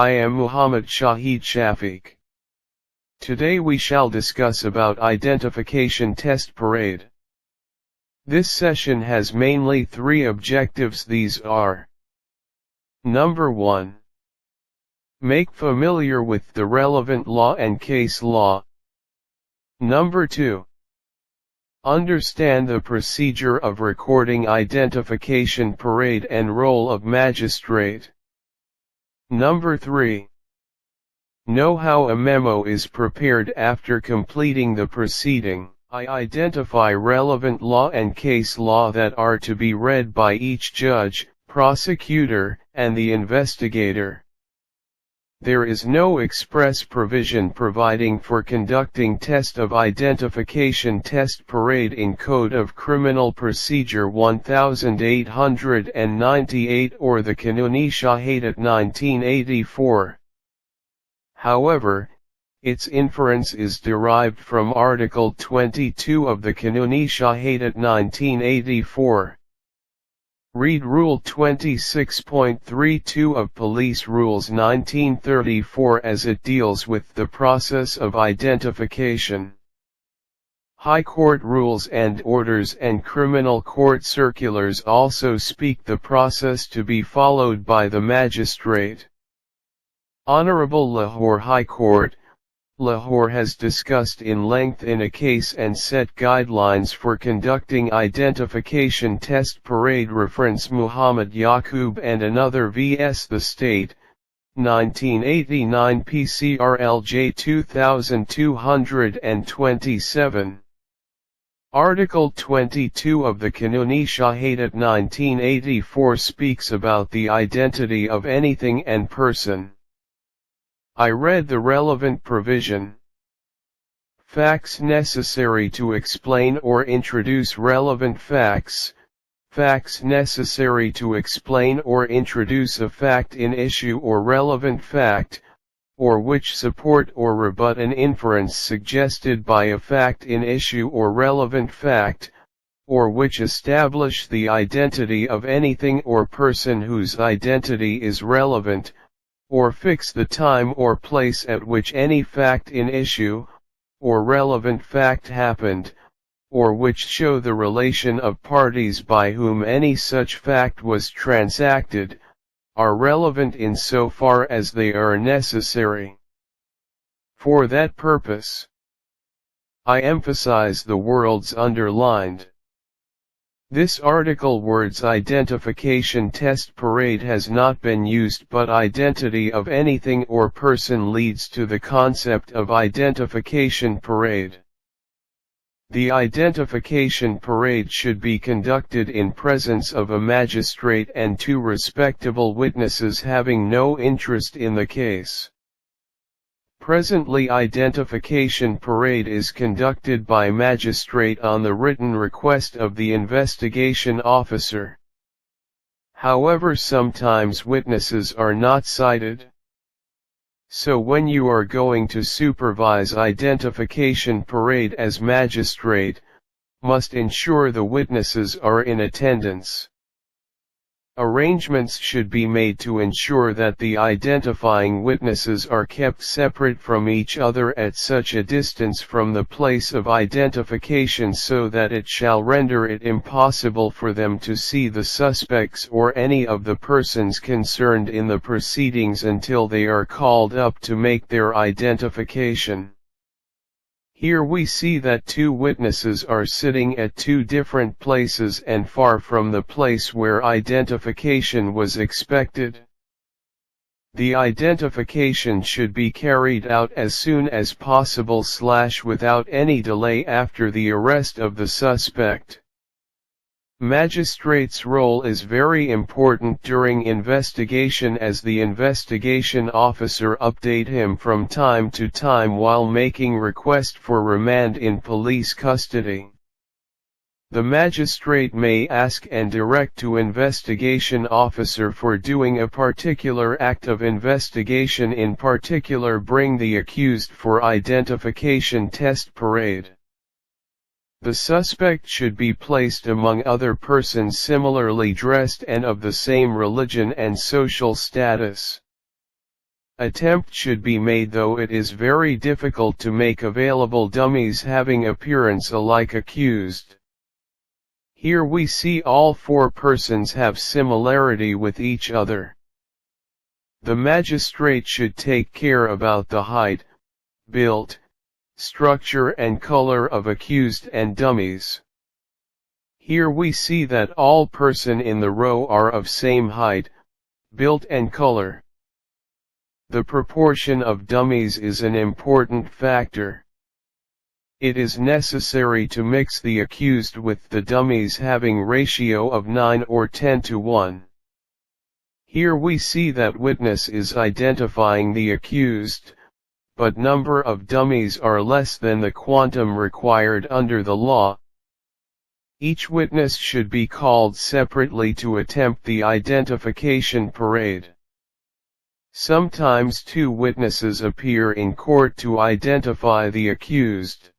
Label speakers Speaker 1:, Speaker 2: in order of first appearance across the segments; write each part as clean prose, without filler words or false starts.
Speaker 1: I am Muhammad Shahid Shafiq. Today we shall discuss about identification test parade. This session has mainly three objectives. These are: Number 1. Make familiar with the relevant law and case law. Number 2. Understand the procedure of recording identification parade and role of magistrate. Number 3. Know how a memo is prepared after completing the proceeding. I identify relevant law and case law that are to be read by each judge, prosecutor, and the investigator. There is no express provision providing for conducting test of identification test parade in Code of Criminal Procedure 1898 or the Kanuni Shahidat 1984. However, its inference is derived from Article 22 of the Kanuni Shahidat 1984. Read Rule 26.32 of Police Rules 1934 as it deals with the process of identification. High Court rules and orders and criminal court circulars also speak the process to be followed by the magistrate. Honorable Lahore High Court, Lahore has discussed in length in a case and set guidelines for conducting identification test parade. Reference Muhammad Yaqub and another vs. the State, 1989 PCRLJ 2227. Article 22 of the Kanuni Shahidat 1984 speaks about the identity of anything and person. I read the relevant provision. Facts necessary to explain or introduce relevant facts. Facts necessary to explain or introduce a fact in issue or relevant fact, or which support or rebut an inference suggested by a fact in issue or relevant fact, or which establish the identity of anything or person whose identity is relevant, or fix the time or place at which any fact in issue, or relevant fact happened, or which show the relation of parties by whom any such fact was transacted, are relevant in so far as they are necessary. For that purpose, I emphasize the words underlined. This article words identification test parade has not been used, but identity of anything or person leads to the concept of identification parade. The identification parade should be conducted in presence of a magistrate and two respectable witnesses having no interest in the case. Presently, identification parade is conducted by magistrate on the written request of the investigation officer. However, sometimes witnesses are not cited. So when you are going to supervise identification parade as magistrate, must ensure the witnesses are in attendance. Arrangements should be made to ensure that the identifying witnesses are kept separate from each other at such a distance from the place of identification so that it shall render it impossible for them to see the suspects or any of the persons concerned in the proceedings until they are called up to make their identification. Here we see that two witnesses are sitting at two different places and far from the place where identification was expected. The identification should be carried out as soon as possible / without any delay after the arrest of the suspect. Magistrate's role is very important during investigation, as the investigation officer update him from time to time while making request for remand in police custody. The magistrate may ask and direct to investigation officer for doing a particular act of investigation, in particular bring the accused for identification test parade. The suspect should be placed among other persons similarly dressed and of the same religion and social status. Attempt should be made, though it is very difficult to make available dummies having appearance alike accused. Here we see all four persons have similarity with each other. The magistrate should take care about the height, build, structure and color of accused and dummies. Here we see that all persons in the row are of same height, build and color. The proportion of dummies is an important factor. It is necessary to mix the accused with the dummies having ratio of 9 or 10 to 1. Here we see that witness is identifying the accused, but number of dummies are less than the quantum required under the law. Each witness should be called separately to attempt the identification parade. Sometimes two witnesses appear in court to identify the accused.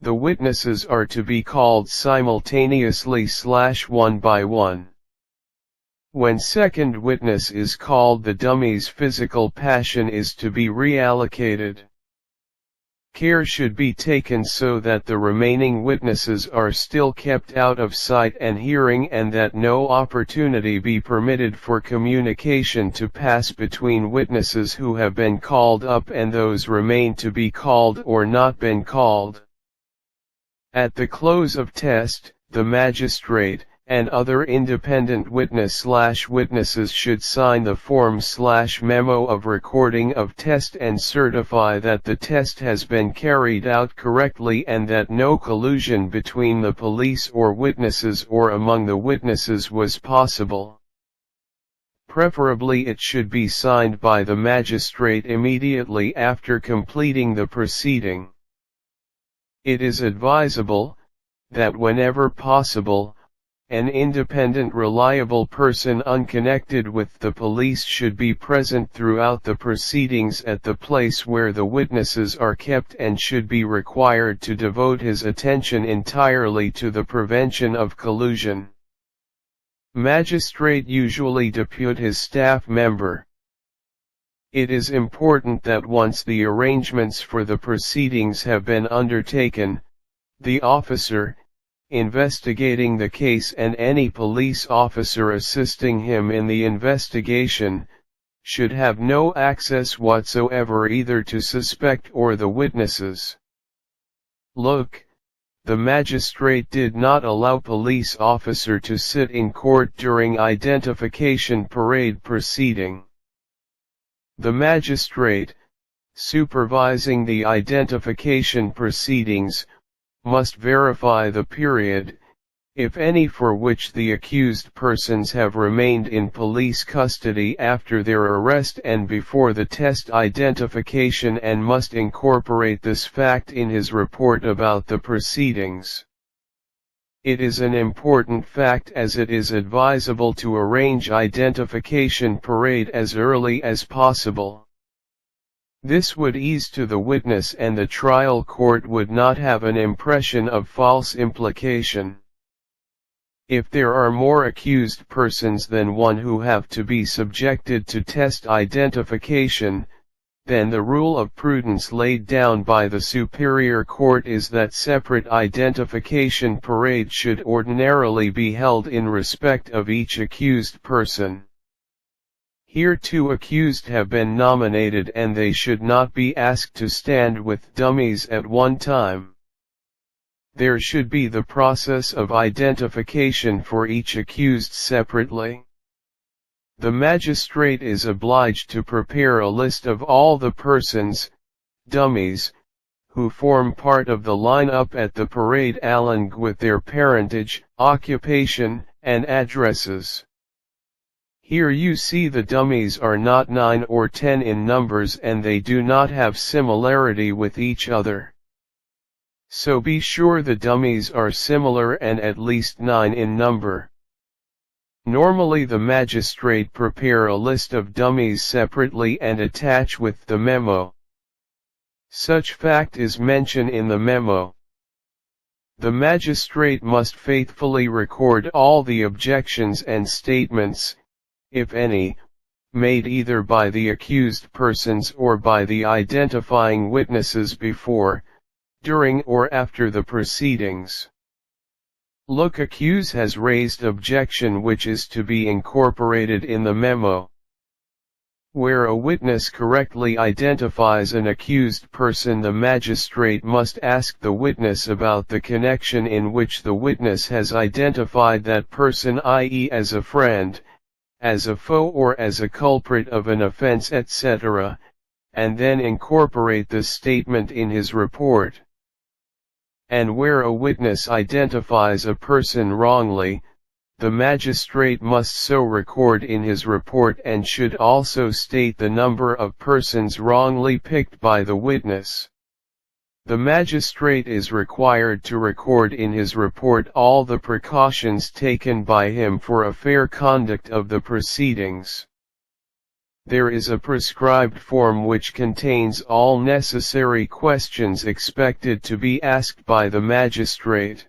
Speaker 1: The witnesses are to be called simultaneously / one by one. When second witness is called, the dummy's physical passion is to be reallocated. Care should be taken so that the remaining witnesses are still kept out of sight and hearing, and that no opportunity be permitted for communication to pass between witnesses who have been called up and those remain to be called or not been called. At the close of test, the magistrate and other independent witnesses should sign the form / memo of recording of test and certify that the test has been carried out correctly and that no collusion between the police or witnesses or among the witnesses was possible. Preferably it should be signed by the magistrate immediately after completing the proceeding. It is advisable that whenever possible, an independent, reliable person unconnected with the police should be present throughout the proceedings at the place where the witnesses are kept and should be required to devote his attention entirely to the prevention of collusion. Magistrate usually depute his staff member. It is important that once the arrangements for the proceedings have been undertaken, the officer investigating the case and any police officer assisting him in the investigation should have no access whatsoever either to suspect or the witnesses. Look, the magistrate did not allow police officer to sit in court during identification parade proceeding. The magistrate, supervising the identification proceedings, must verify the period, if any, for which the accused persons have remained in police custody after their arrest and before the test identification, and must incorporate this fact in his report about the proceedings. It is an important fact as it is advisable to arrange identification parade as early as possible. This would ease to the witness and the trial court would not have an impression of false implication. If there are more accused persons than one who have to be subjected to test identification, then the rule of prudence laid down by the superior court is that separate identification parade should ordinarily be held in respect of each accused person. Here 2 accused have been nominated and they should not be asked to stand with dummies at one time. There should be the process of identification for each accused separately. The magistrate is obliged to prepare a list of all the persons, dummies, who form part of the lineup at the parade along with their parentage, occupation, and addresses. Here you see the dummies are not 9 or 10 in numbers and they do not have similarity with each other. So be sure the dummies are similar and at least 9 in number. Normally the magistrate prepare a list of dummies separately and attach with the memo. Such fact is mentioned in the memo. The magistrate must faithfully record all the objections and statements, if any, made either by the accused persons or by the identifying witnesses before, during or after the proceedings. Look, accuse has raised objection which is to be incorporated in the memo. Where a witness correctly identifies an accused person, the magistrate must ask the witness about the connection in which the witness has identified that person, i.e. as a friend, as a foe or as a culprit of an offense, etc., and then incorporate the statement in his report. And where a witness identifies a person wrongly, the magistrate must so record in his report and should also state the number of persons wrongly picked by the witness. The magistrate is required to record in his report all the precautions taken by him for a fair conduct of the proceedings. There is a prescribed form which contains all necessary questions expected to be asked by the magistrate.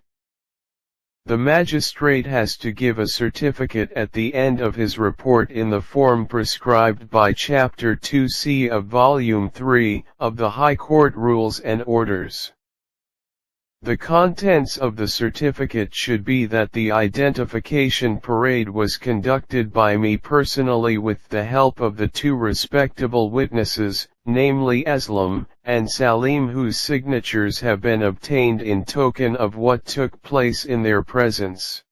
Speaker 1: The magistrate has to give a certificate at the end of his report in the form prescribed by Chapter 2C of Volume 3 of the High Court Rules and Orders. The contents of the certificate should be that the identification parade was conducted by me personally with the help of the two respectable witnesses, namely Aslam and Salim, whose signatures have been obtained in token of what took place in their presence.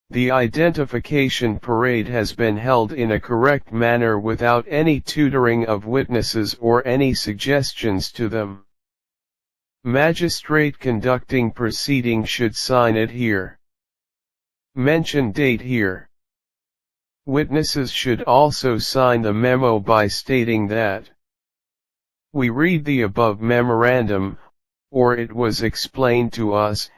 Speaker 1: The identification parade has been held in a correct manner without any tutoring of witnesses or any suggestions to them. Magistrate conducting proceeding should sign it here. Mention date here. Witnesses should also sign the memo by stating that we read the above memorandum, or it was explained to us,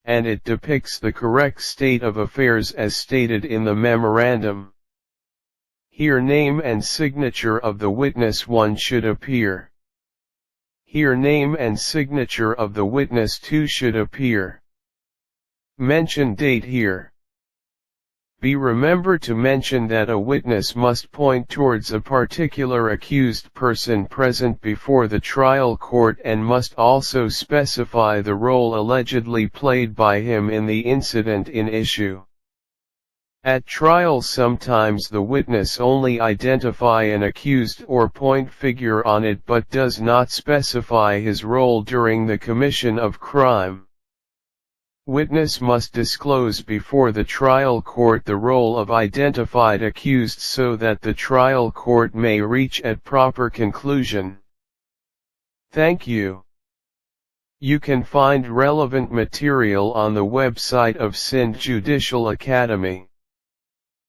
Speaker 1: and it depicts the correct state of affairs as stated in the memorandum. Here name and signature of the witness 1 should appear. Here name and signature of the witness 2 should appear. Mention date here. Be remember to mention that a witness must point towards a particular accused person present before the trial court and must also specify the role allegedly played by him in the incident in issue. At trial sometimes the witness only identify an accused or point figure on it but does not specify his role during the commission of crime. Witness must disclose before the trial court the role of identified accused so that the trial court may reach a proper conclusion. Thank you. You can find relevant material on the website of Sindh Judicial Academy.